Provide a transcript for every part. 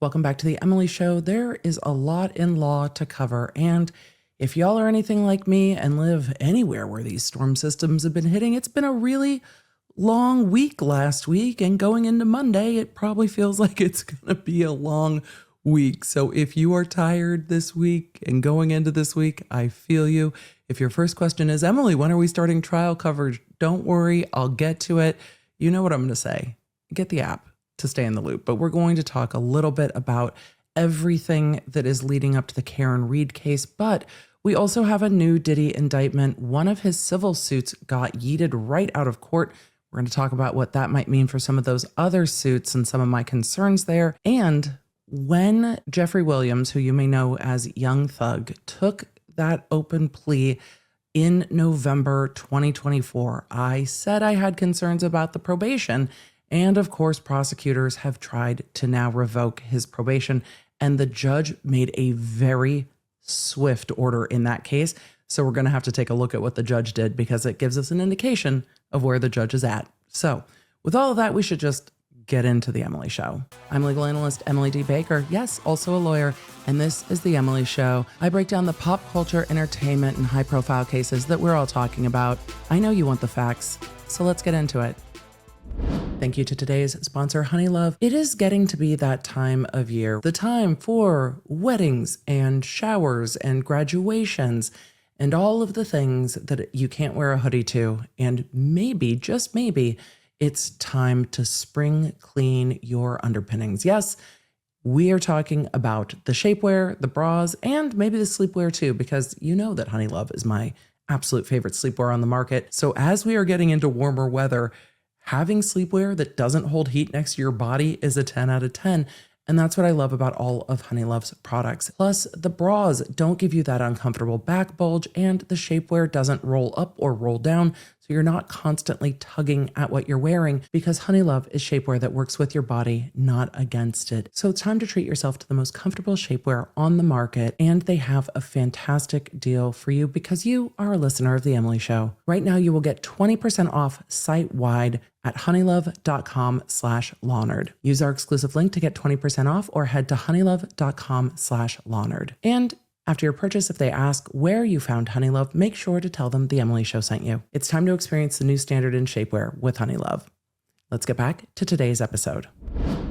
Welcome back to the Emily Show. There is a lot in law to cover, and if y'all are anything like me and live anywhere where these storm systems have been hitting, it's been a really long week last week, and going into Monday, it probably feels like it's gonna be a long week. So if you are tired this week and going into this week, I feel you. If your first question is, Emily, when are we starting trial coverage? Don't worry, I'll get to it. You know what I'm gonna say. Get the app to stay in the loop, but we're going to talk a little bit about everything that is leading up to the Karen Reed case, but we also have a new Diddy indictment. One of his civil suits got yeeted right out of court. We're going to talk about what that might mean for some of those other suits and some of my concerns there. And when Jeffrey Williams, who you may know as Young Thug, took that open plea in November 2024, I said I had concerns about the probation. And of course, prosecutors have tried to now revoke his probation, and the judge made a very swift order in that case. So we're going to have to take a look at what the judge did because it gives us an indication of where the judge is at. So with all of that, we should just get into the Emily Show. I'm legal analyst Emily D. Baker, yes, also a lawyer, and this is the Emily Show. I break down the pop culture, entertainment, and high-profile cases that we're all talking about. I know you want the facts, so let's get into it. Thank you to today's sponsor, Honeylove. It is getting to be that time of year, the time for weddings and showers and graduations and all of the things that you can't wear a hoodie to. And maybe, just maybe, it's time to spring clean your underpinnings. Yes, we are talking about the shapewear, the bras, and maybe the sleepwear too, because you know that Honeylove is my absolute favorite sleepwear on the market. So as we are getting into warmer weather, having sleepwear that doesn't hold heat next to your body is a 10 out of 10. And that's what I love about all of Honeylove's products. Plus, the bras don't give you that uncomfortable back bulge, and the shapewear doesn't roll up or roll down, so you're not constantly tugging at what you're wearing, because Honeylove is shapewear that works with your body, not against it. So it's time to treat yourself to the most comfortable shapewear on the market, and they have a fantastic deal for you because you are a listener of The Emily Show. Right now, you will get 20% off site-wide at honeylove.com/lawnerd. Use our exclusive link to get 20% off, or head to honeylove.com/lawnerd. And after your purchase, if they ask where you found Honeylove, make sure to tell them The Emily Show sent you. It's time to experience the new standard in shapewear with Honeylove. Let's get back to today's episode.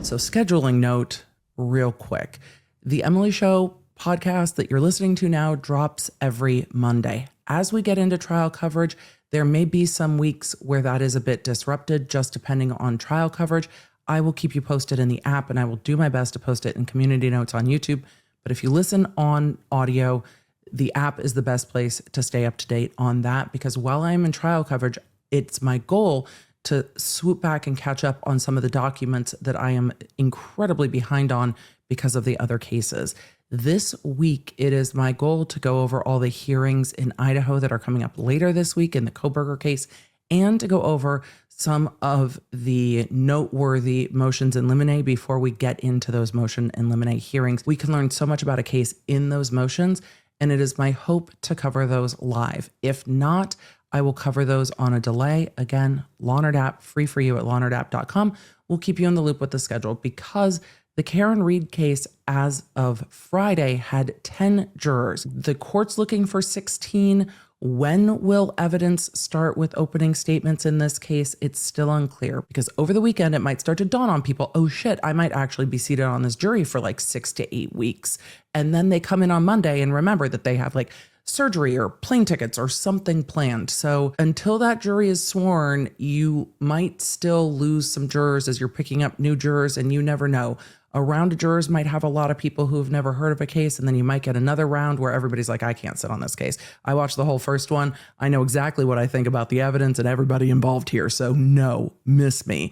So, scheduling note real quick. The Emily Show podcast that you're listening to now drops every Monday. As we get into trial coverage, there may be some weeks where that is a bit disrupted, just depending on trial coverage. I will keep you posted in the app, and I will do my best to post it in community notes on YouTube. But if you listen on audio, the app is the best place to stay up to date on that, because while I'm in trial coverage, it's my goal to swoop back and catch up on some of the documents that I am incredibly behind on because of the other cases. This week, it is my goal to go over all the hearings in Idaho that are coming up later this week in the Koberger case, and to go over some of the noteworthy motions in limine before we get into those motion in limine hearings. We can learn so much about a case in those motions, and it is my hope to cover those live. If not, I will cover those on a delay. Again, Lawnerd app, free for you at lawnerdapp.com. We'll keep you in the loop with the schedule, because the Karen Reed case, as of Friday, had 10 jurors. The court's looking for 16. When will evidence start with opening statements in this case? It's still unclear, because over the weekend, it might start to dawn on people, oh shit, I might actually be seated on this jury for like 6 to 8 weeks. And then they come in on Monday and remember that they have like surgery or plane tickets or something planned. So until that jury is sworn, you might still lose some jurors as you're picking up new jurors, and you never know. A round of jurors might have a lot of people who have never heard of a case, and then you might get another round where everybody's like, I can't sit on this case. I watched the whole first one. I know exactly what I think about the evidence and everybody involved here, so no, miss me.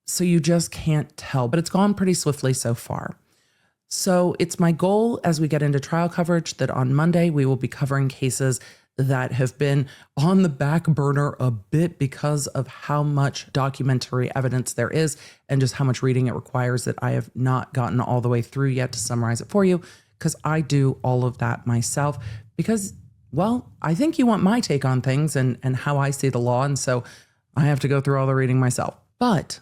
So you just can't tell, but it's gone pretty swiftly so far. So it's my goal as we get into trial coverage that on Monday we will be covering cases that have been on the back burner a bit because of how much documentary evidence there is and just how much reading it requires that I have not gotten all the way through yet to summarize it for you, because I do all of that myself because, well, I think you want my take on things and how I see the law, and so I have to go through all the reading myself. But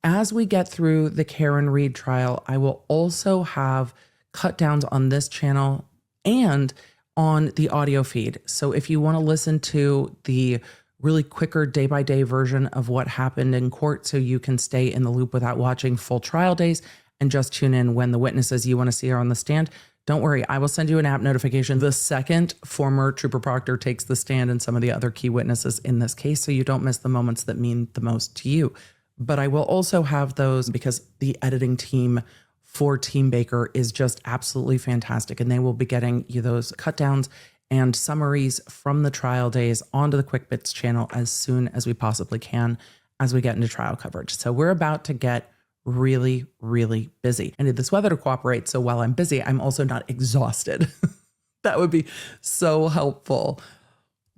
As we get through the Karen Reed trial, I will also have cut downs on this channel and on the audio feed. So if you want to listen to the really quicker day-by-day version of what happened in court so you can stay in the loop without watching full trial days and just tune in when the witnesses you want to see are on the stand, don't worry, I will send you an app notification the second former Trooper Proctor takes the stand and some of the other key witnesses in this case, so you don't miss the moments that mean the most to you. But I will also have those because the editing team for Team Baker is just absolutely fantastic, and they will be getting you those cut downs and summaries from the trial days onto the Quick Bits channel as soon as we possibly can as we get into trial coverage. So we're about to get really, really busy. I need this weather to cooperate, so while I'm busy, I'm also not exhausted. That would be so helpful.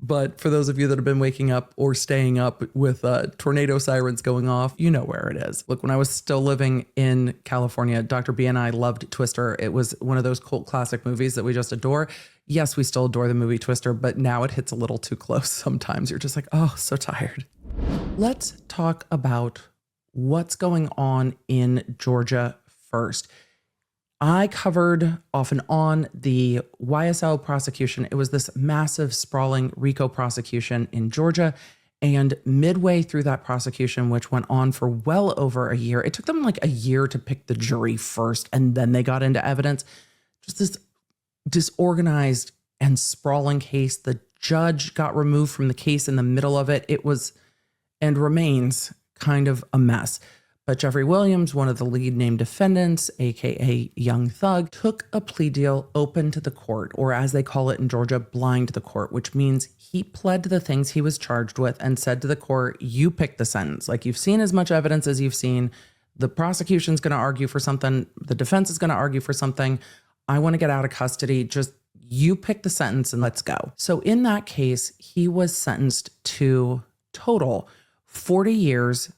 But for those of you that have been waking up or staying up with tornado sirens going off, you know where it is. Look, when I was still living in California, Dr. B and I loved Twister. It was one of those cult classic movies that we just adore. Yes, we still adore the movie Twister, but now it hits a little too close sometimes. You're just like, oh, so tired. Let's talk about what's going on in Georgia first. I covered off and on the YSL prosecution. It was this massive, sprawling RICO prosecution in Georgia. And midway through that prosecution, which went on for well over a year, it took them like a year to pick the jury first, and then they got into evidence. Just this disorganized and sprawling case. The judge got removed from the case in the middle of it. It was and remains kind of a mess. But Jeffrey Williams, one of the lead named defendants, aka Young Thug, took a plea deal open to the court, or as they call it in Georgia, blind to the court, which means he pled to the things he was charged with and said to the court, you pick the sentence. Like, you've seen as much evidence as you've seen. The prosecution's going to argue for something. The defense is going to argue for something. I want to get out of custody. Just you pick the sentence and let's go. So in that case, he was sentenced to total 40 years,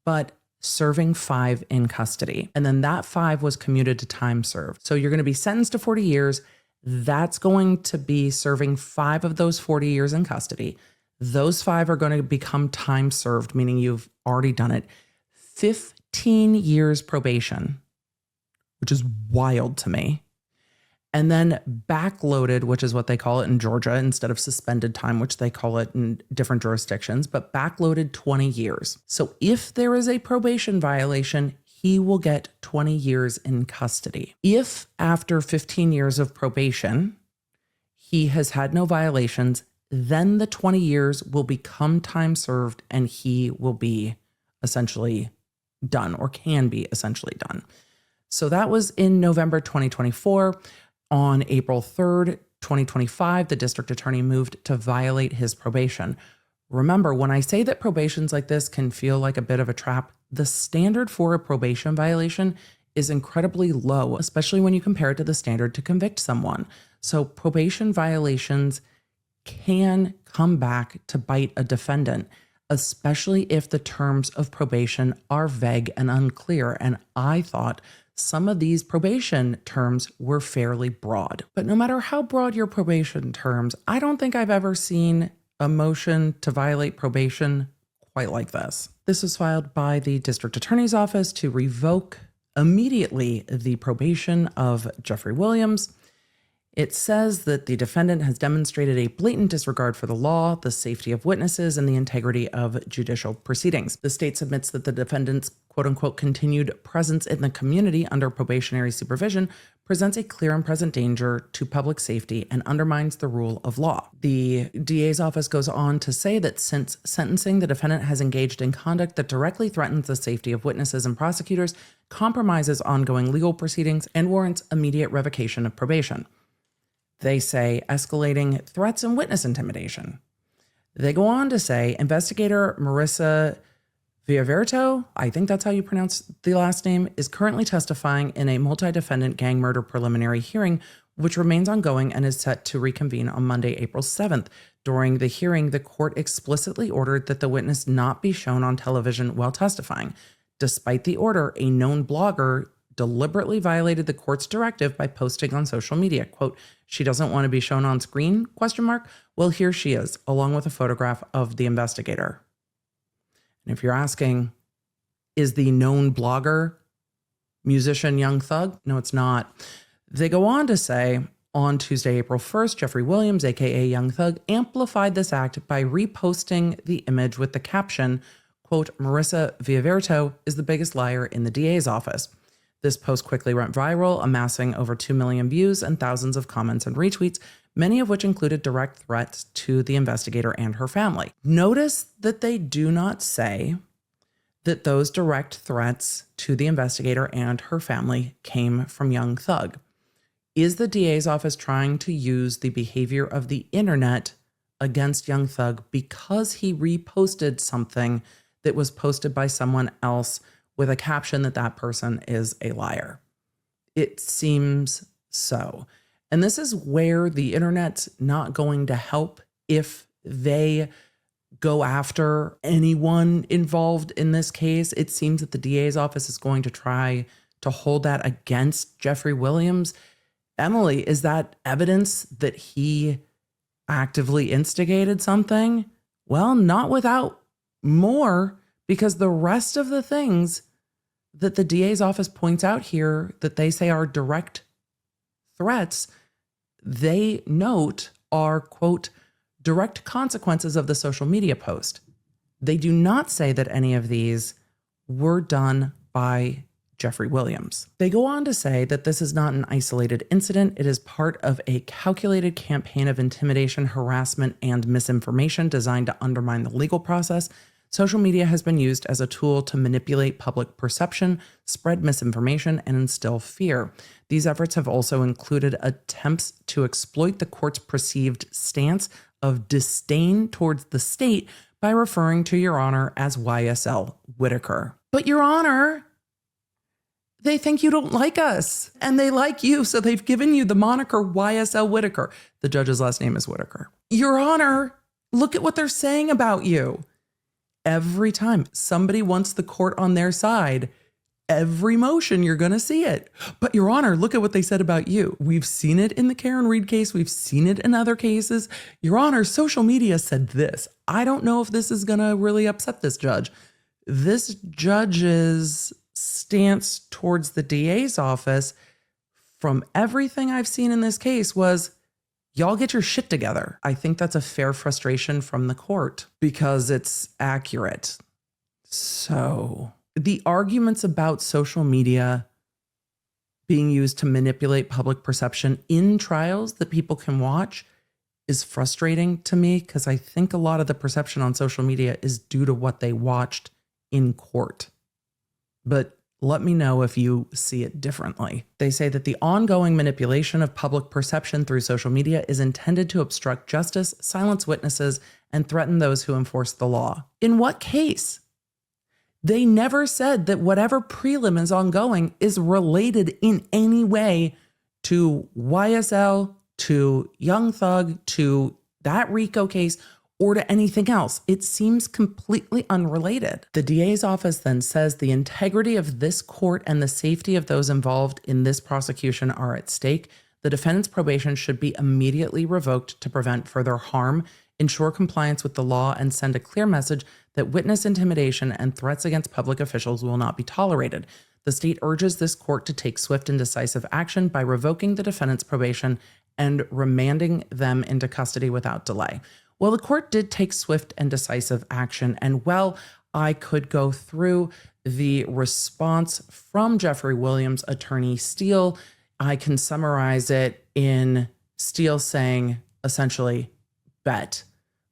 but serving 5 in custody. And then that 5 was commuted to time served. So you're going to be sentenced to 40 years. That's going to be serving 5 of those 40 years in custody. Those 5 are going to become time served, meaning you've already done it. 15 years probation, which is wild to me. And then backloaded, which is what they call it in Georgia, instead of suspended time, which they call it in different jurisdictions, but backloaded 20 years. So if there is a probation violation, he will get 20 years in custody. If after 15 years of probation, he has had no violations, then the 20 years will become time served and he will be essentially done, or can be essentially done. So that was in November 2024. On April 3rd, 2025, the district attorney moved to violate his probation. Remember, when I say that probations like this can feel like a bit of a trap, the standard for a probation violation is incredibly low, especially when you compare it to the standard to convict someone. So probation violations can come back to bite a defendant, especially if the terms of probation are vague and unclear. And I thought some of these probation terms were fairly broad. But no matter how broad your probation terms, I don't think I've ever seen a motion to violate probation quite like this. This was filed by the district attorney's office to revoke immediately the probation of Jeffrey Williams. It says that the defendant has demonstrated a blatant disregard for the law, the safety of witnesses, and the integrity of judicial proceedings. The state submits that the defendant's quote-unquote continued presence in the community under probationary supervision presents a clear and present danger to public safety and undermines the rule of law. The DA's office goes on to say that since sentencing, the defendant has engaged in conduct that directly threatens the safety of witnesses and prosecutors, compromises ongoing legal proceedings, and warrants immediate revocation of probation. They say escalating threats and witness intimidation. They go on to say investigator Marissa Villaverto, I think that's how you pronounce the last name, is currently testifying in a multi-defendant gang murder preliminary hearing, which remains ongoing and is set to reconvene on Monday, April 7th. During the hearing, the court explicitly ordered that the witness not be shown on television while testifying. Despite the order, a known blogger deliberately violated the court's directive by posting on social media. Quote, she doesn't want to be shown on screen, ? Well, here she is, along with a photograph of the investigator. And if you're asking, is the known blogger, musician Young Thug? No, it's not. They go on to say, on Tuesday, April 1st, Jeffrey Williams, aka Young Thug, amplified this act by reposting the image with the caption, quote, Marissa Villaverto is the biggest liar in the DA's office. This post quickly went viral, amassing over 2 million views and thousands of comments and retweets, many of which included direct threats to the investigator and her family. Notice that they do not say that those direct threats to the investigator and her family came from Young Thug. Is the DA's office trying to use the behavior of the internet against Young Thug because he reposted something that was posted by someone else with a caption that that person is a liar? It seems so. And this is where the internet's not going to help if they go after anyone involved in this case. It seems that the DA's office is going to try to hold that against Jeffrey Williams. Emily, is that evidence that he actively instigated something? Well, not without more, because the rest of the things that the DA's office points out here that they say are direct threats, they note are, quote, direct consequences of the social media post. They do not say that any of these were done by Jeffrey Williams. They go on to say that this is not an isolated incident. It is part of a calculated campaign of intimidation, harassment, and misinformation designed to undermine the legal process. Social media has been used as a tool to manipulate public perception, spread misinformation, and instill fear. These efforts have also included attempts to exploit the court's perceived stance of disdain towards the state by referring to Your Honor as YSL Whitaker. But Your Honor, they think you don't like us and they like you, so they've given you the moniker YSL Whitaker. The judge's last name is Whitaker. Your Honor, look at what they're saying about you. Every time somebody wants the court on their side, every motion you're going to see it. But Your Honor, look at what they said about you. We've seen it in the Karen Reed case. We've seen it in other cases. Your Honor, social media said this. I don't know if this is going to really upset this judge. This judge's stance towards the DA's office, from everything I've seen in this case, was, y'all get your shit together. I think that's a fair frustration from the court because it's accurate. So the arguments about social media being used to manipulate public perception in trials that people can watch is frustrating to me, because I think a lot of the perception on social media is due to what they watched in court. But let me know if you see it differently. They say that the ongoing manipulation of public perception through social media is intended to obstruct justice, silence witnesses, and threaten those who enforce the law. In what case? They never said that whatever prelim is ongoing is related in any way to YSL, to Young Thug, to that RICO case, or to anything else. It seems completely unrelated. The DA's office then says the integrity of this court and the safety of those involved in this prosecution are at stake. The defendant's probation should be immediately revoked to prevent further harm, ensure compliance with the law, and send a clear message that witness intimidation and threats against public officials will not be tolerated. The state urges this court to take swift and decisive action by revoking the defendant's probation and remanding them into custody without delay. Well, the court did take swift and decisive action, and well, I could go through the response from Jeffrey Williams' attorney, Steele. I can summarize it in Steele saying, essentially, bet.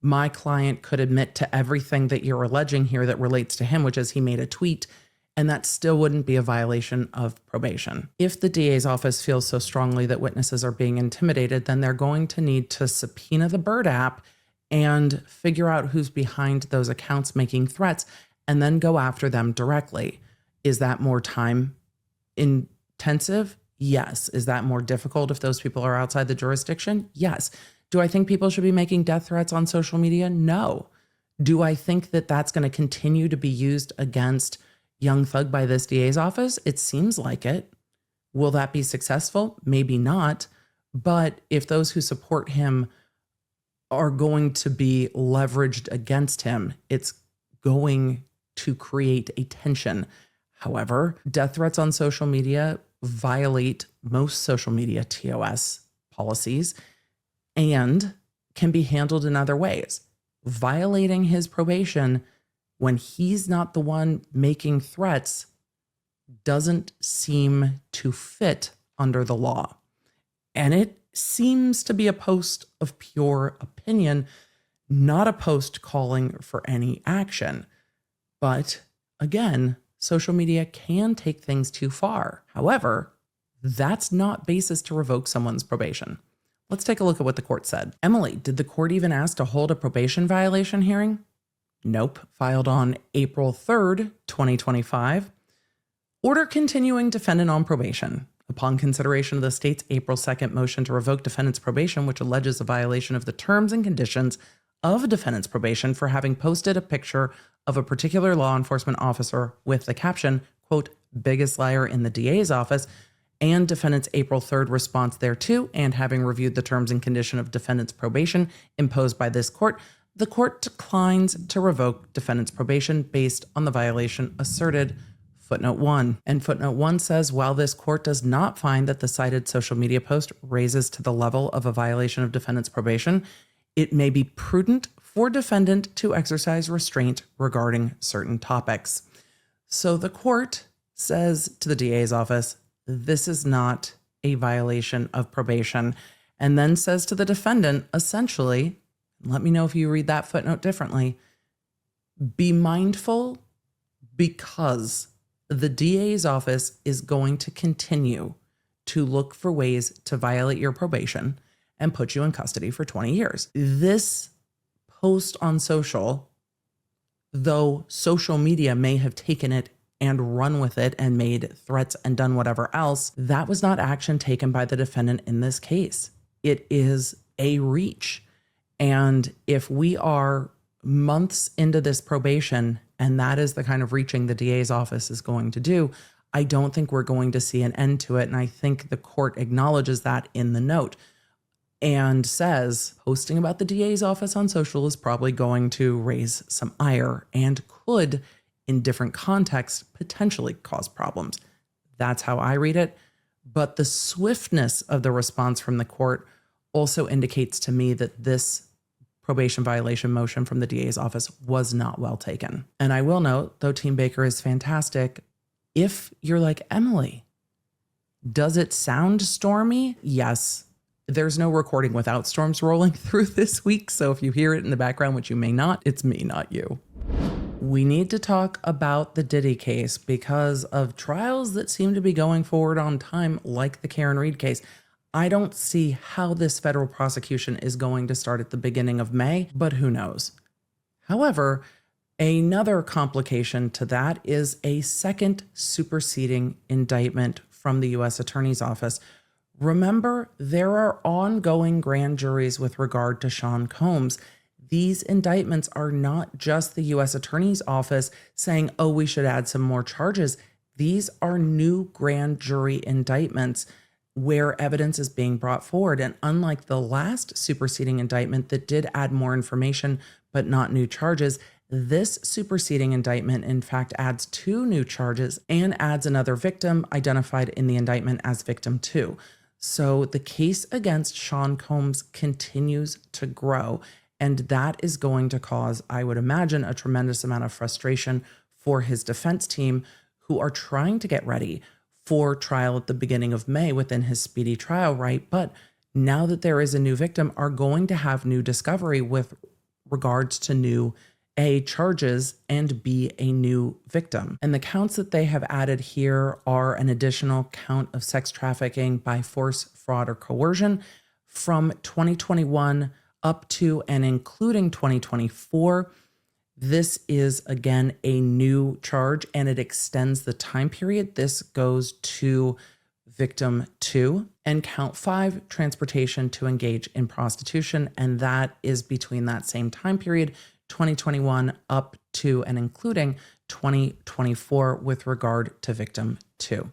My client could admit to everything that you're alleging here that relates to him, which is he made a tweet, and that still wouldn't be a violation of probation. If the DA's office feels so strongly that witnesses are being intimidated, then they're going to need to subpoena the Bird app and figure out who's behind those accounts making threats, and then go after them directly. Is that more time intensive? Yes. Is that more difficult if those people are outside the jurisdiction? Yes. Do I think people should be making death threats on social media? No. Do I think that that's going to continue to be used against Young Thug by this DA's office? It seems like it. Will that be successful? Maybe not. But if those who support him are going to be leveraged against him, it's going to create a tension. However, death threats on social media violate most social media TOS policies and can be handled in other ways. Violating his probation when he's not the one making threats doesn't seem to fit under the law. And it seems to be a post of pure opinion, not a post calling for any action. But again, social media can take things too far. However, that's not basis to revoke someone's probation. Let's take a look at what the court said. Emily, did the court even ask to hold a probation violation hearing? Nope. Filed on April 3rd, 2025. Order continuing defendant on probation. Upon consideration of the state's April 2nd motion to revoke defendant's probation, which alleges a violation of the terms and conditions of defendant's probation for having posted a picture of a particular law enforcement officer with the caption, quote, biggest liar in the DA's office, and defendant's April 3rd response thereto, and having reviewed the terms and condition of defendant's probation imposed by this court, the court declines to revoke defendant's probation based on the violation asserted. Footnote 1. And footnote 1 says, while this court does not find that the cited social media post raises to the level of a violation of defendant's probation, it may be prudent for defendant to exercise restraint regarding certain topics. So the court says to the DA's office, this is not a violation of probation, and then says to the defendant, essentially, let me know if you read that footnote differently, be mindful because the DA's office is going to continue to look for ways to violate your probation and put you in custody for 20 years. This post on social, though social media may have taken it and run with it and made threats and done whatever else, that was not action taken by the defendant in this case. It is a reach. And if we are months into this probation, and that is the kind of reaching the DA's office is going to do, I don't think we're going to see an end to it. And I think the court acknowledges that in the note and says posting about the DA's office on social is probably going to raise some ire and could, in different contexts, potentially cause problems. That's how I read it. But the swiftness of the response from the court also indicates to me that this probation violation motion from the DA's office was not well taken. And I will note, though Team Baker is fantastic, if you're like, Emily, does it sound stormy? Yes. There's no recording without storms rolling through this week. So if you hear it in the background, which you may not, it's me, not you. We need to talk about the Diddy case because of trials that seem to be going forward on time, like the Karen Reed case. I don't see how this federal prosecution is going to start at the beginning of May, but who knows? However, another complication to that is a second superseding indictment from the U.S. Attorney's Office. Remember, there are ongoing grand juries with regard to Sean Combs. These indictments are not just the U.S. Attorney's Office saying, oh, we should add some more charges. These are new grand jury indictments where evidence is being brought forward. And unlike the last superseding indictment that did add more information, but not new charges, this superseding indictment, in fact, adds 2 new charges and adds another victim identified in the indictment as victim 2. So the case against Sean Combs continues to grow. And that is going to cause, I would imagine, a tremendous amount of frustration for his defense team who are trying to get ready for trial at the beginning of May within his speedy trial right. But now that there is a new victim, are going to have new discovery with regards to new A, charges, and B, a new victim. And the counts that they have added here are an additional count of sex trafficking by force, fraud, or coercion from 2021 up to and including 2024. This is, again, a new charge, and it extends the time period. This goes to victim 2. And count 5, transportation to engage in prostitution, and that is between that same time period, 2021 up to and including 2024 with regard to victim 2.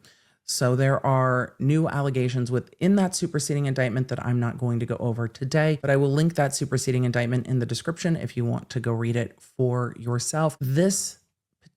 So there are new allegations within that superseding indictment that I'm not going to go over today, but I will link that superseding indictment in the description if you want to go read it for yourself. This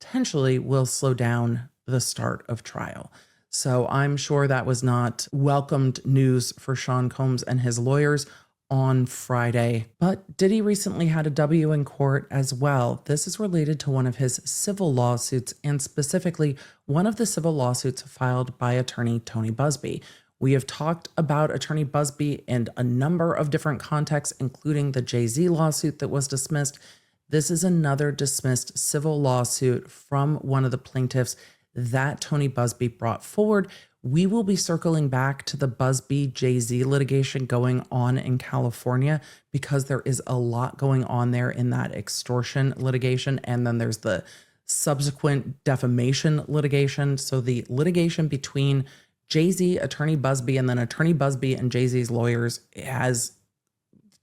potentially will slow down the start of trial. So I'm sure that was not welcomed news for Sean Combs and his lawyers on Friday. But Diddy recently had a W in court as well. This is related to one of his civil lawsuits, and specifically one of the civil lawsuits filed by attorney Tony Busby. We have talked about attorney Busby in a number of different contexts, including the Jay-Z lawsuit that was dismissed. This is another dismissed civil lawsuit from one of the plaintiffs that Tony Busby brought forward. We will be circling back to the Busby Jay-Z litigation going on in California because there is a lot going on there in that extortion litigation. And then there's the subsequent defamation litigation. So the litigation between Jay-Z, attorney Busby, and then attorney Busby and Jay-Z's lawyers has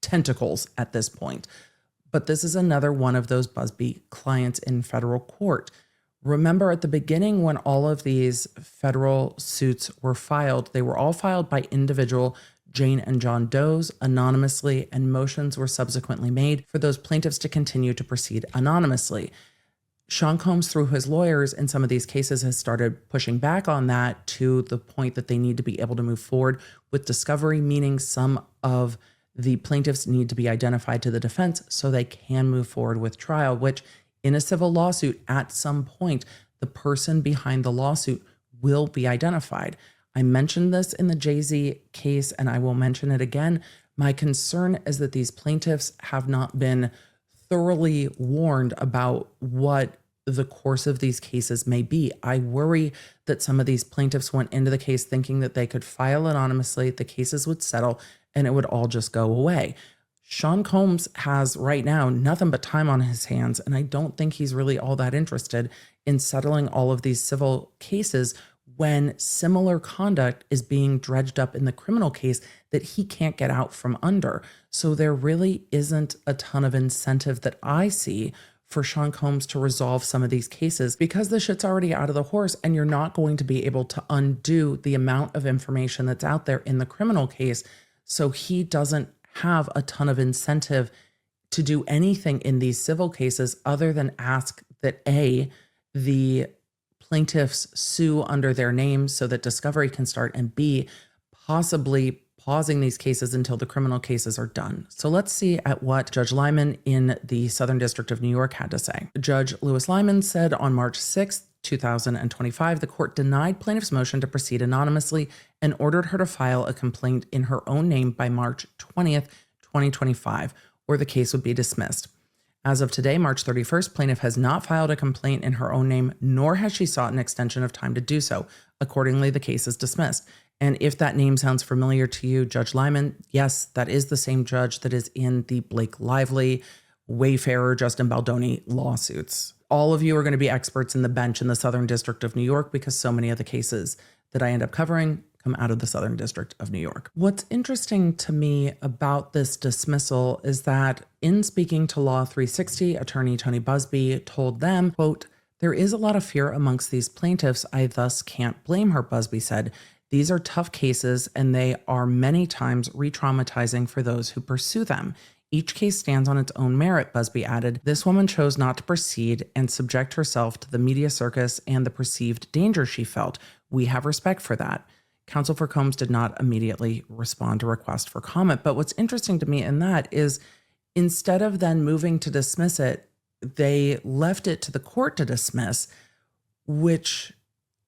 tentacles at this point. But this is another one of those Busby clients in federal court. Remember at the beginning when all of these federal suits were filed, they were all filed by individual Jane and John Does anonymously, and motions were subsequently made for those plaintiffs to continue to proceed anonymously. Sean Combs, through his lawyers in some of these cases, has started pushing back on that to the point that they need to be able to move forward with discovery, meaning some of the plaintiffs need to be identified to the defense so they can move forward with trial, which in a civil lawsuit, at some point, the person behind the lawsuit will be identified. I mentioned this in the Jay-Z case, and I will mention it again. My concern is that these plaintiffs have not been thoroughly warned about what the course of these cases may be. I worry that some of these plaintiffs went into the case thinking that they could file anonymously, the cases would settle, and it would all just go away. Sean Combs has right now nothing but time on his hands, and I don't think he's really all that interested in settling all of these civil cases when similar conduct is being dredged up in the criminal case that he can't get out from under. So there really isn't a ton of incentive that I see for Sean Combs to resolve some of these cases because the shit's already out of the horse, and you're not going to be able to undo the amount of information that's out there in the criminal case. So he doesn't have a ton of incentive to do anything in these civil cases other than ask that A, the plaintiffs sue under their names so that discovery can start, and B, possibly pausing these cases until the criminal cases are done. So let's see at what Judge Lyman in the Southern District of New York had to say. Judge Lewis Lyman said on March 6th, 2025, the court denied plaintiff's motion to proceed anonymously and ordered her to file a complaint in her own name by March 20th, 2025, or the case would be dismissed. As of today, March 31st, plaintiff has not filed a complaint in her own name, nor has she sought an extension of time to do so. Accordingly, the case is dismissed. And if that name sounds familiar to you, Judge Lyman, yes, that is the same judge that is in the Blake Lively, Wayfarer, Justin Baldoni lawsuits. All of you are going to be experts in the bench in the Southern District of New York because so many of the cases that I end up covering come out of the Southern District of New York. What's interesting to me about this dismissal is that in speaking to Law 360, attorney Tony Busby told them, quote, "There is a lot of fear amongst these plaintiffs. I thus can't blame her," Busby said. "These are tough cases and they are many times re-traumatizing for those who pursue them. Each case stands on its own merit," Busby added. "This woman chose not to proceed and subject herself to the media circus and the perceived danger she felt. We have respect for that." Counsel for Combs did not immediately respond to request for comment. But what's interesting to me in that is instead of then moving to dismiss it, they left it to the court to dismiss, which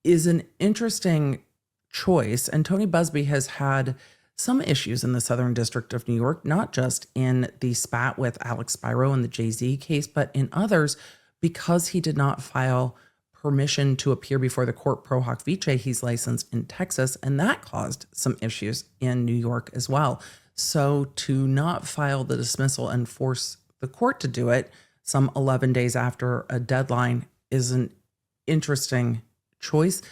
is an interesting choice. And Tony Busby has had some issues in the Southern District of New York, not just in the spat with Alex Spiro and the Jay-Z case, but in others, because he did not file permission to appear before the court pro hoc vice. He's licensed in Texas, and that caused some issues in New York as well. So to not file the dismissal and force the court to do it some 11 days after a deadline is an interesting choice.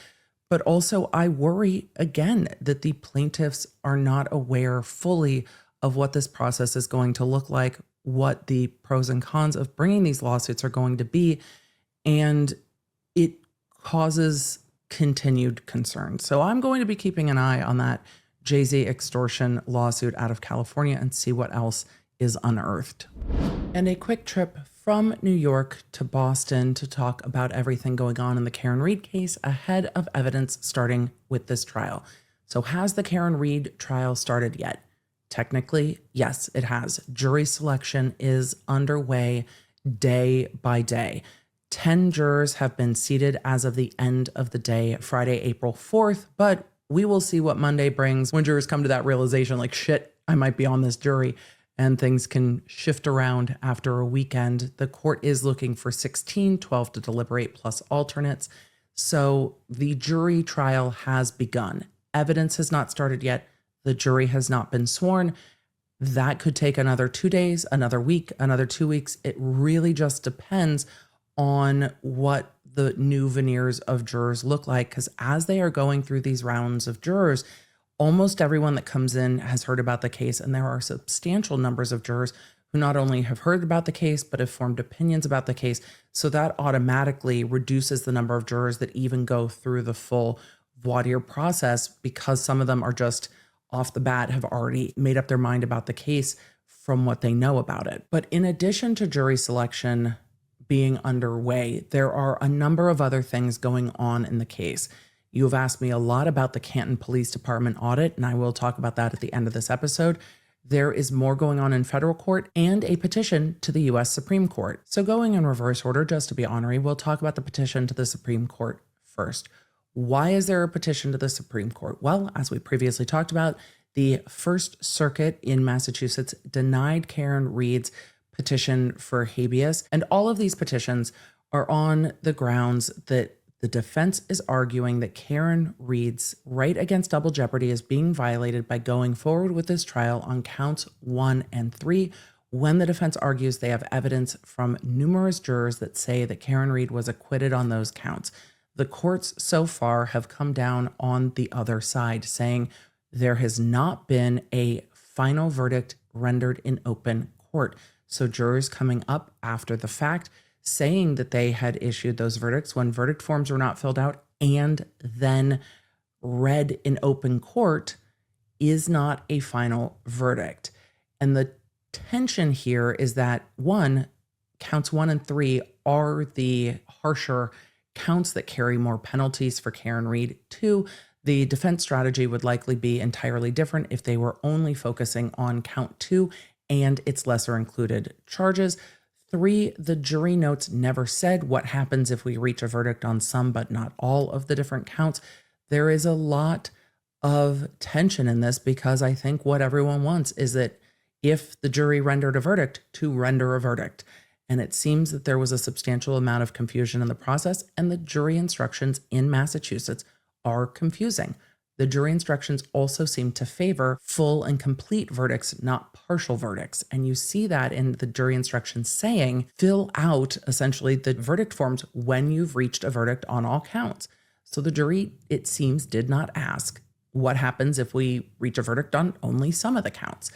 But also, I worry again that the plaintiffs are not aware fully of what this process is going to look like, what the pros and cons of bringing these lawsuits are going to be, and it causes continued concern. So I'm going to be keeping an eye on that Jay-Z extortion lawsuit out of California and see what else is unearthed. And a quick trip from New York to Boston to talk about everything going on in the Karen Read case ahead of evidence starting with this trial. So has the Karen Read trial started yet? Technically, yes, it has. Jury selection is underway day by day. 10 jurors have been seated as of the end of the day, Friday, April 4th, but we will see what Monday brings when jurors come to that realization, like, shit, I might be on this jury, and things can shift around after a weekend. The court is looking for 16, 12 to deliberate plus alternates. So the jury trial has begun. Evidence has not started yet. The jury has not been sworn. That could take another 2 days, another week, another 2 weeks. It really just depends on what the new veneers of jurors look like, because as they are going through these rounds of jurors, almost everyone that comes in has heard about the case, and there are substantial numbers of jurors who not only have heard about the case, but have formed opinions about the case. So that automatically reduces the number of jurors that even go through the full voir dire process, because some of them are just off the bat have already made up their mind about the case from what they know about it. But in addition to jury selection being underway, there are a number of other things going on in the case. You have asked me a lot about the Canton Police Department audit, and I will talk about that at the end of this episode. There is more going on in federal court and a petition to the U.S. Supreme Court. So going in reverse order, just to be honorary, we'll talk about the petition to the Supreme Court first. Why is there a petition to the Supreme Court? Well, as we previously talked about, the First Circuit in Massachusetts denied Karen Read's petition for habeas, and all of these petitions are on the grounds that the defense is arguing that Karen Read's right against double jeopardy is being violated by going forward with this trial on counts 1 and 3, when the defense argues they have evidence from numerous jurors that say that Karen Read was acquitted on those counts. The courts so far have come down on the other side, saying there has not been a final verdict rendered in open court. So jurors coming up after the fact saying that they had issued those verdicts when verdict forms were not filled out and then read in open court is not a final verdict. And the tension here is that counts 1 and 3 are the harsher counts that carry more penalties for Karen Read. 2, the defense strategy would likely be entirely different if they were only focusing on count 2 and its lesser included charges. 3, the jury notes never said what happens if we reach a verdict on some but not all of the different counts. There is a lot of tension in this, because I think what everyone wants is that if the jury rendered a verdict, to render a verdict. And it seems that there was a substantial amount of confusion in the process, and the jury instructions in Massachusetts are confusing. The jury instructions also seem to favor full and complete verdicts, not partial verdicts. And you see that in the jury instructions saying, fill out essentially the verdict forms when you've reached a verdict on all counts. So the jury, it seems, did not ask what happens if we reach a verdict on only some of the counts.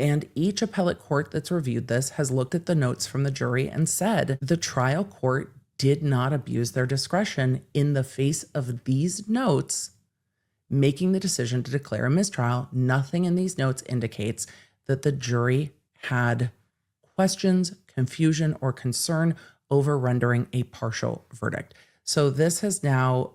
And each appellate court that's reviewed this has looked at the notes from the jury and said the trial court did not abuse their discretion in the face of these notes making the decision to declare a mistrial. Nothing in these notes indicates that the jury had questions, confusion, or concern over rendering a partial verdict. So this has now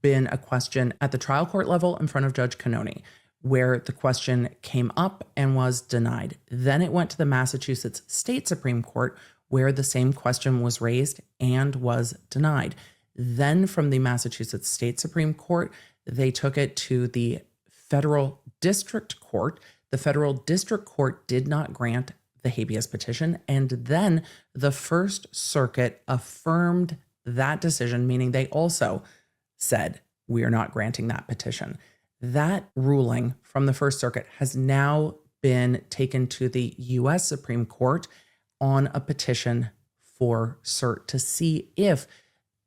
been a question at the trial court level in front of Judge Canoni, where the question came up and was denied. Then it went to the Massachusetts State Supreme Court, where the same question was raised and was denied. Then from the Massachusetts State Supreme Court, they took it to the federal district court. The federal district court did not grant the habeas petition. And then the First Circuit affirmed that decision, meaning they also said, we are not granting that petition. That ruling from the First Circuit has now been taken to the U.S. Supreme Court on a petition for cert to see if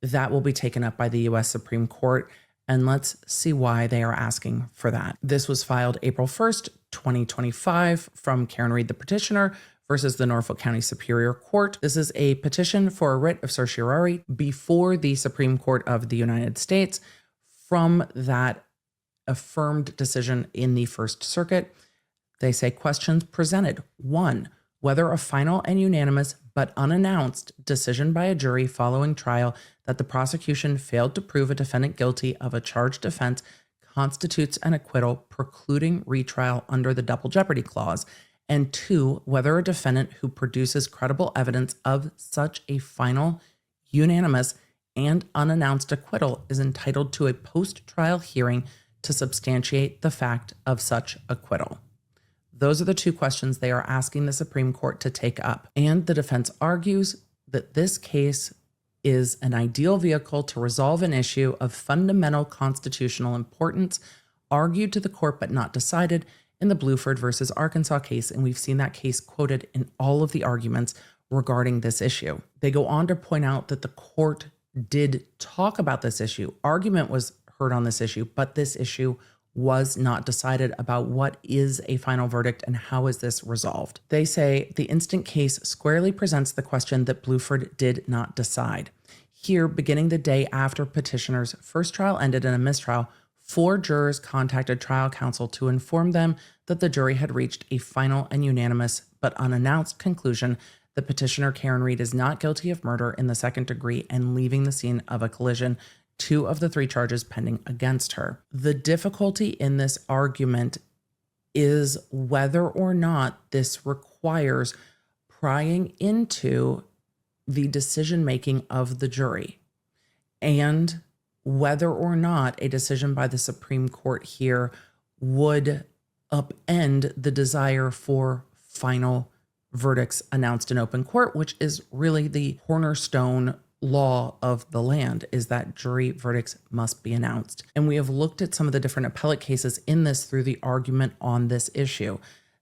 that will be taken up by the U.S. Supreme Court. And let's see why they are asking for that. This was filed April 1st, 2025 from Karen Read, the petitioner, versus the Norfolk County Superior Court. This is a petition for a writ of certiorari before the Supreme Court of the United States from that affirmed decision in the First Circuit. They say questions presented. 1, whether a final and unanimous but unannounced decision by a jury following trial that the prosecution failed to prove a defendant guilty of a charged offense constitutes an acquittal precluding retrial under the Double Jeopardy Clause, and 2, whether a defendant who produces credible evidence of such a final, unanimous, and unannounced acquittal is entitled to a post-trial hearing to substantiate the fact of such acquittal. Those are the 2 questions they are asking the Supreme Court to take up. And the defense argues that this case is an ideal vehicle to resolve an issue of fundamental constitutional importance, argued to the court but not decided in the Bluford versus Arkansas case. And we've seen that case quoted in all of the arguments regarding this issue. They go on to point out that the court did talk about this issue. Argument was heard on this issue, but this issue was not decided about what is a final verdict and how is this resolved. They say the instant case squarely presents the question that Bluford did not decide. Here, beginning the day after petitioner's first trial ended in a mistrial, 4 jurors contacted trial counsel to inform them that the jury had reached a final and unanimous but unannounced conclusion that petitioner Karen Reed is not guilty of murder in the second degree and leaving the scene of a collision, 2 of the 3 charges pending against her. The difficulty in this argument is whether or not this requires prying into the decision-making of the jury, and whether or not a decision by the Supreme Court here would upend the desire for final verdicts announced in open court, which is really the cornerstone law of the land, is that jury verdicts must be announced. And we have looked at some of the different appellate cases in this through the argument on this issue.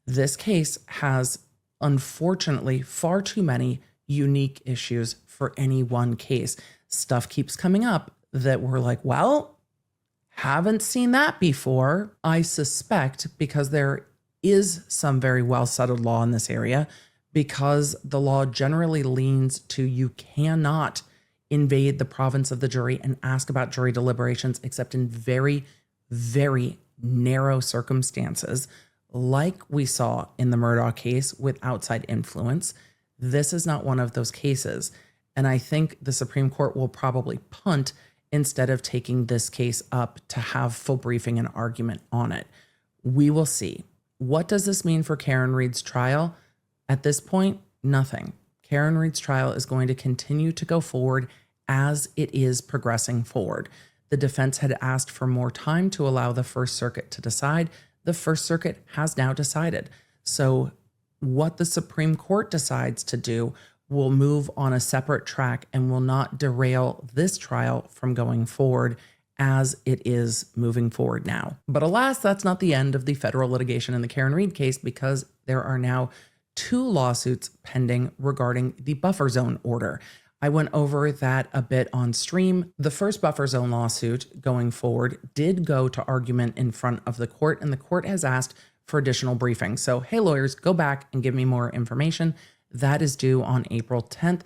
This case has, unfortunately, far too many unique issues for any one case. Stuff keeps coming up that we're like, well, haven't seen that before. I suspect because there is some very well settled law in this area, because the law generally leans to you cannot invade the province of the jury and ask about jury deliberations except in very, very narrow circumstances, like we saw in the Murdaugh case with outside influence. This is not one of those cases. And I think the Supreme Court will probably punt instead of taking this case up to have full briefing and argument on it. We will see. What does this mean for Karen Reed's trial? At this point, nothing. Karen Reed's trial is going to continue to go forward as it is progressing forward. The defense had asked for more time to allow the First Circuit to decide. The First Circuit has now decided. So what the Supreme Court decides to do will move on a separate track and will not derail this trial from going forward as it is moving forward now. But alas, that's not the end of the federal litigation in the Karen Reed case, because there are now 2 lawsuits pending regarding the buffer zone order. I went over that a bit on stream. The first buffer zone lawsuit going forward did go to argument in front of the court, and the court has asked for additional briefing. So, hey, lawyers, go back and give me more information. That is due on April 10th.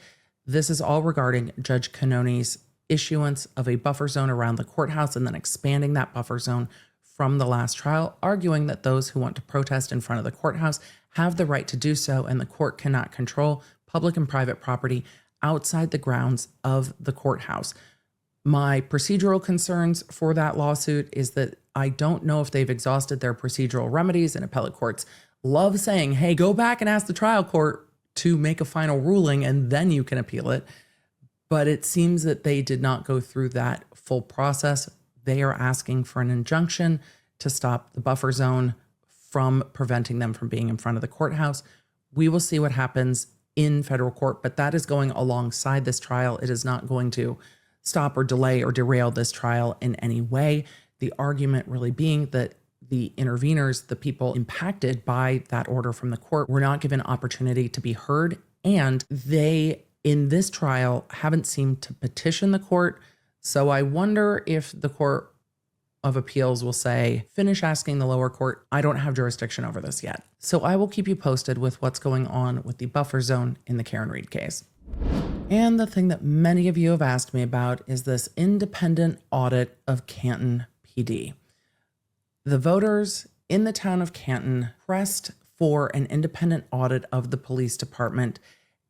This is all regarding Judge Cannoni's issuance of a buffer zone around the courthouse and then expanding that buffer zone from the last trial, arguing that those who want to protest in front of the courthouse have the right to do so, and the court cannot control public and private property outside the grounds of the courthouse. My procedural concerns for that lawsuit is that I don't know if they've exhausted their procedural remedies, and appellate courts love saying, hey, go back and ask the trial court to make a final ruling and then you can appeal it. But it seems that they did not go through that full process. They are asking for an injunction to stop the buffer zone from preventing them from being in front of the courthouse. We will see what happens in federal court, but that is going alongside this trial. It is not going to stop or delay or derail this trial in any way. The argument really being that the interveners, the people impacted by that order from the court, were not given opportunity to be heard. And they, in this trial, haven't seemed to petition the court. So I wonder if the Court of Appeals will say, finish asking the lower court. I don't have jurisdiction over this yet. So I will keep you posted with what's going on with the buffer zone in the Karen Reed case. And the thing that many of you have asked me about is this independent audit of Canton PD. The voters in the town of Canton pressed for an independent audit of the police department.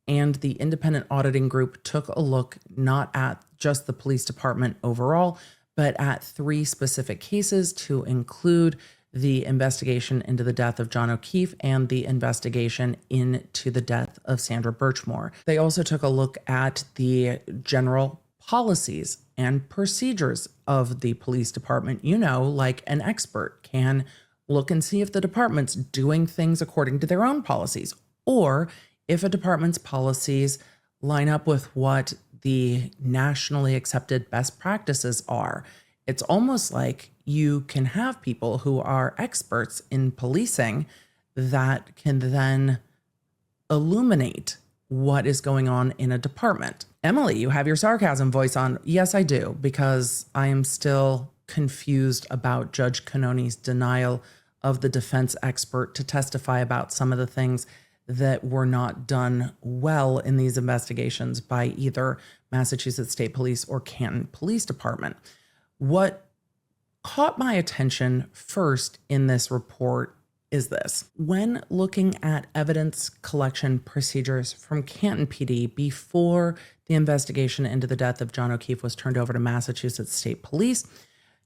And the independent auditing group took a look not at just the police department overall, but at 3 specific cases, to include the investigation into the death of John O'Keefe and the investigation into the death of Sandra Birchmore. They also took a look at the general policies and procedures of the police department. You know, like an expert can look and see if the department's doing things according to their own policies, or if a department's policies line up with what the nationally accepted best practices are. It's almost like you can have people who are experts in policing that can then illuminate what is going on in a department. Emily, you have your sarcasm voice on. Yes, I do, because I am still confused about Judge Cannoni's denial of the defense expert to testify about some of the things that were not done well in these investigations by either Massachusetts State Police or Canton Police Department. What caught my attention first in this report is this. When looking at evidence collection procedures from Canton PD before the investigation into the death of John O'Keefe was turned over to Massachusetts State Police,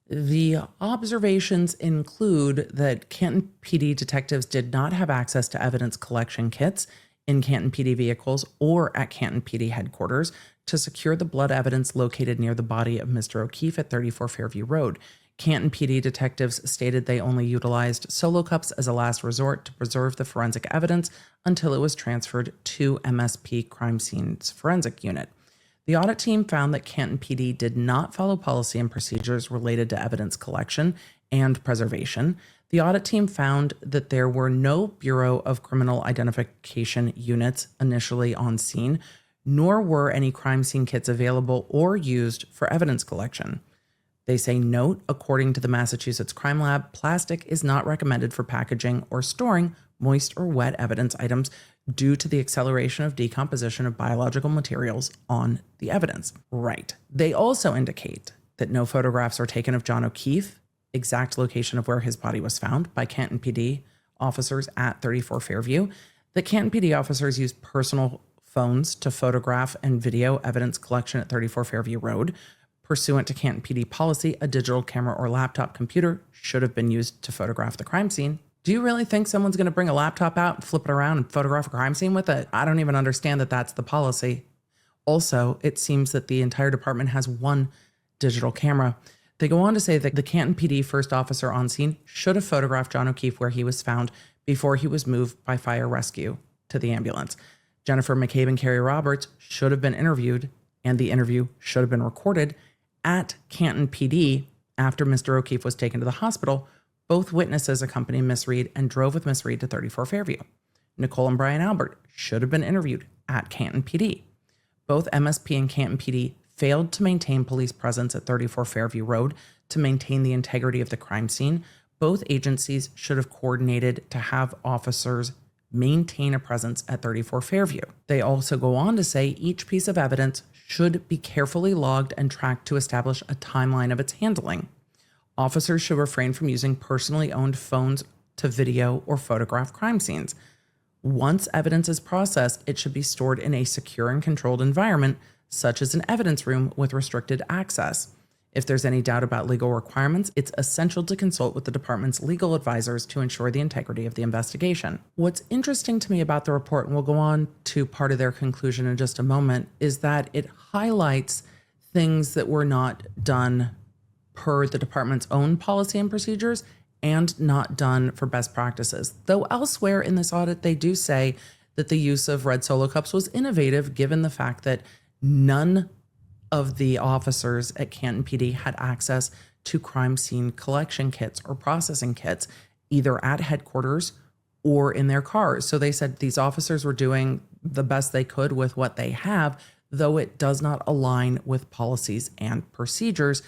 the observations include that Canton PD detectives did not have access to evidence collection kits in Canton PD vehicles or at Canton PD headquarters to secure the blood evidence located near the body of Mr. O'Keefe at 34 Fairview Road. Canton PD detectives stated they only utilized solo cups as a last resort to preserve the forensic evidence until it was transferred to MSP Crime Scene's forensic unit. The audit team found that Canton PD did not follow policy and procedures related to evidence collection and preservation. The audit team found that there were no Bureau of Criminal Identification units initially on scene, nor were any crime scene kits available or used for evidence collection. They say, note, according to the Massachusetts Crime Lab, plastic is not recommended for packaging or storing moist or wet evidence items due to the acceleration of decomposition of biological materials on the evidence. Right. They also indicate that no photographs are taken of John O'Keefe, exact location of where his body was found, by Canton PD officers at 34 Fairview. The Canton PD officers used personal phones to photograph and video evidence collection at 34 Fairview Road. Pursuant to Canton PD policy, a digital camera or laptop computer should have been used to photograph the crime scene. Do you really think someone's going to bring a laptop out and flip it around and photograph a crime scene with it? I don't even understand that that's the policy. Also, it seems that the entire department has one digital camera. They go on to say that the Canton PD first officer on scene should have photographed John O'Keefe where he was found before he was moved by fire rescue to the ambulance. Jennifer McCabe and Carrie Roberts should have been interviewed, and the interview should have been recorded at Canton PD after Mr. O'Keefe was taken to the hospital. Both witnesses accompanied Miss Reed and drove with Miss Reed to 34 Fairview. Nicole and Brian Albert should have been interviewed at Canton PD. Both MSP and Canton PD failed to maintain police presence at 34 Fairview Road to maintain the integrity of the crime scene. Both agencies should have coordinated to have officers maintain a presence at 34 Fairview. They also go on to say each piece of evidence should be carefully logged and tracked to establish a timeline of its handling. Officers should refrain from using personally owned phones to video or photograph crime scenes. Once evidence is processed, it should be stored in a secure and controlled environment, such as an evidence room with restricted access. If there's any doubt about legal requirements, it's essential to consult with the department's legal advisors to ensure the integrity of the investigation. What's interesting to me about the report, and we'll go on to part of their conclusion in just a moment, is that it highlights things that were not done per the department's own policy and procedures and not done for best practices. Though elsewhere in this audit, they do say that the use of red solo cups was innovative given the fact that none of the officers at Canton PD had access to crime scene collection kits or processing kits, either at headquarters or in their cars. So they said these officers were doing the best they could with what they have, though it does not align with policies and procedures.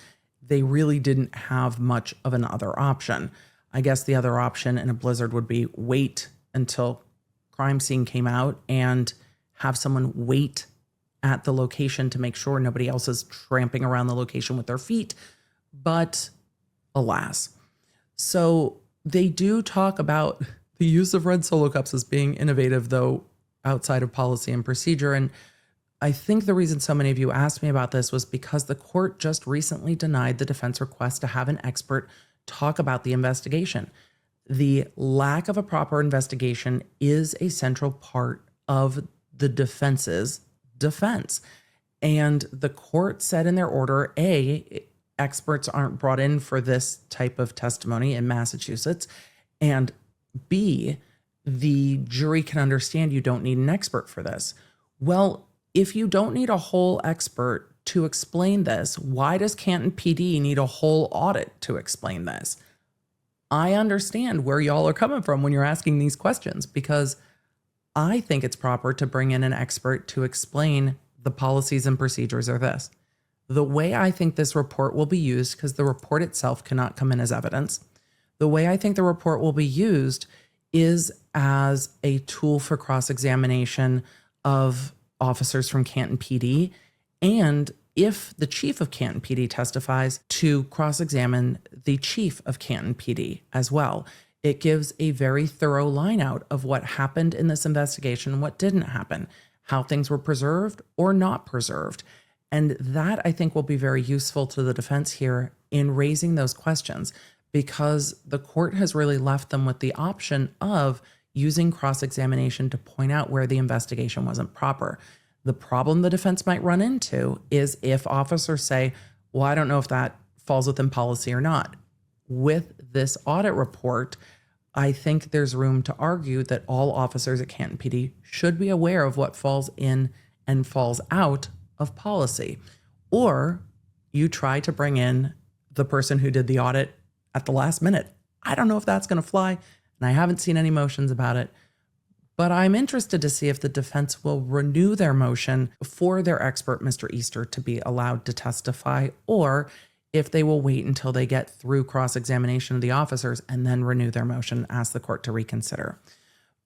They really didn't have much of another option. I guess the other option in a blizzard would be wait until crime scene came out and have someone wait at the location to make sure nobody else is tramping around the location with their feet. But alas. So they do talk about The use of red Solo cups is being innovative, though, outside of policy and procedure. And I think the reason so many of you asked me about this was because the court just recently denied the defense request to have an expert talk about the investigation. The lack of a proper investigation is a central part of the defense's defense. And the court said in their order, A, experts aren't brought in for this type of testimony in Massachusetts, and B, the jury can understand you don't need an expert for this. Well, if you don't need a whole expert to explain this, why does Canton PD need a whole audit to explain this? I understand where y'all are coming from when you're asking these questions, because I think it's proper to bring in an expert to explain the policies and procedures are this. The way I think this report will be used, because the report itself cannot come in as evidence, the way I think the report will be used is as a tool for cross-examination of officers from Canton PD, and if the chief of Canton PD testifies, to cross-examine the chief of Canton PD as well. It gives a very thorough line out of what happened in this investigation, what didn't happen, how things were preserved or not preserved. And that, I think, will be very useful to the defense here in raising those questions, because the court has really left them with the option of using cross-examination to point out where the investigation wasn't proper. The problem the defense might run into is if officers say, well, I don't know if that falls within policy or not. With this audit report, I think there's room to argue that all officers at Canton PD should be aware of what falls in and falls out of policy. Or you try to bring in the person who did the audit at the last minute. I don't know if that's going to fly, and I haven't seen any motions about it. But I'm interested to see if the defense will renew their motion for their expert, Mr. Easter, to be allowed to testify, or if they will wait until they get through cross-examination of the officers and then renew their motion, ask the court to reconsider.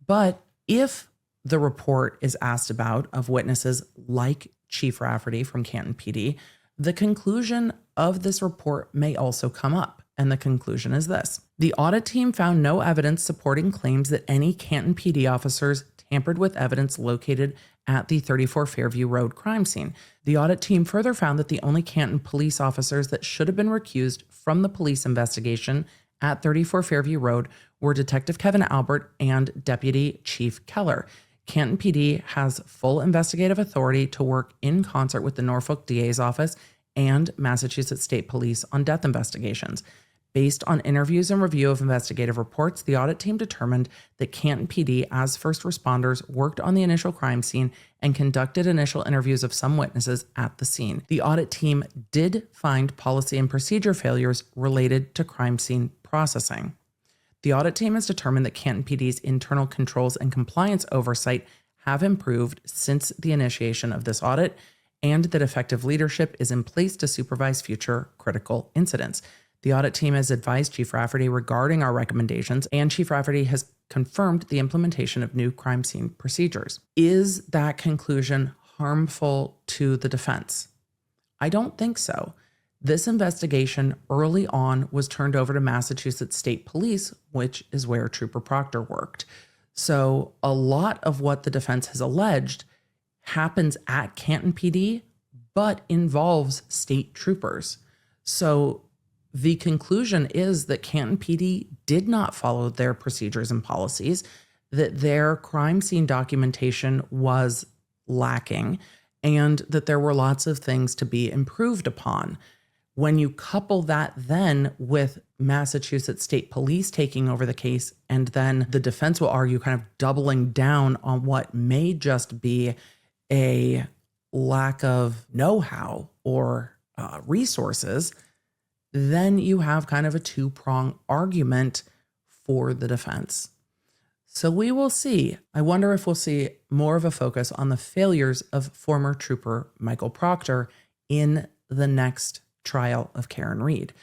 But if the report is asked about of witnesses like Chief Rafferty from Canton PD, the conclusion of this report may also come up. And the conclusion is this: the audit team found no evidence supporting claims that any Canton PD officers tampered with evidence located at the 34 Fairview Road crime scene. The audit team further found that the only Canton police officers that should have been recused from the police investigation at 34 Fairview Road were Detective Kevin Albert and Deputy Chief Keller. Canton PD has full investigative authority to work in concert with the Norfolk DA's office and Massachusetts State Police on death investigations. Based on interviews and review of investigative reports, the audit team determined that Canton PD, as first responders, worked on the initial crime scene and conducted initial interviews of some witnesses at the scene. The audit team did find policy and procedure failures related to crime scene processing. The audit team has determined that Canton PD's internal controls and compliance oversight have improved since the initiation of this audit, and that effective leadership is in place to supervise future critical incidents. The audit team has advised Chief Rafferty regarding our recommendations, and Chief Rafferty has confirmed the implementation of new crime scene procedures. Is that conclusion harmful to the defense? I don't think so. This investigation early on was turned over to Massachusetts State Police, which is where Trooper Proctor worked. So a lot of what the defense has alleged happens at Canton PD, but involves state troopers. So the conclusion is that Canton PD did not follow their procedures and policies, that their crime scene documentation was lacking, and that there were lots of things to be improved upon. When you couple that then with Massachusetts State Police taking over the case, and then the defense will argue kind of doubling down on what may just be a lack of know-how or resources, then you have kind of a two-prong argument for the defense. So we will see. I wonder if we'll see more of a focus on the failures of former trooper Michael Proctor in the next trial of Karen Reed.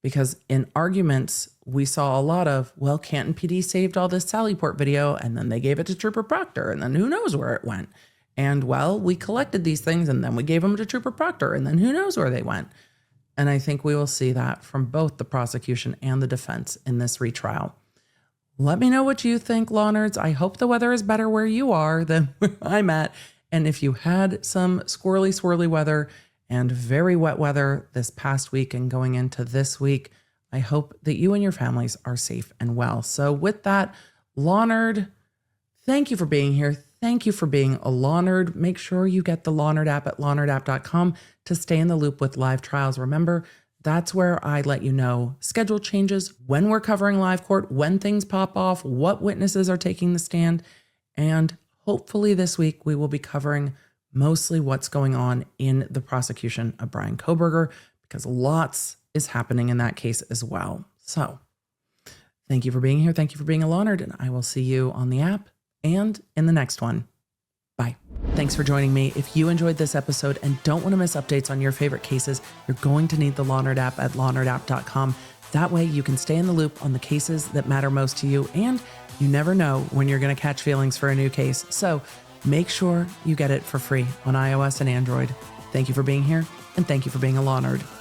Because in arguments, we saw a lot of, well, Canton PD saved all this Sallyport video and then they gave it to Trooper Proctor and then who knows where it went. And well, we collected these things and then we gave them to Trooper Proctor and then who knows where they went. And I think we will see that from both the prosecution and the defense in this retrial. Let me know what you think, Law Nerds. I hope the weather is better where you are than where I'm at. And if you had some squirrely, swirly weather and very wet weather this past week and going into this week, I hope that you and your families are safe and well. So with that, Law Nerd, thank you for being here. Thank you for being a Law Nerd. Make sure you get the Law Nerd app at lawnerdapp.com to stay in the loop with live trials. Remember, that's where I let you know schedule changes, when we're covering live court, when things pop off, what witnesses are taking the stand. And hopefully this week we will be covering mostly what's going on in the prosecution of Bryan Kohberger, because lots is happening in that case as well. So thank you for being here. Thank you for being a Law Nerd, and I will see you on the app and in the next one. Bye. Thanks for joining me. If you enjoyed this episode and don't want to miss updates on your favorite cases, you're going to need the Law Nerd app at lawnerdapp.com. That way you can stay in the loop on the cases that matter most to you, and you never know when you're going to catch feelings for a new case. So make sure you get it for free on iOS and Android. Thank you for being here, and thank you for being a Law Nerd.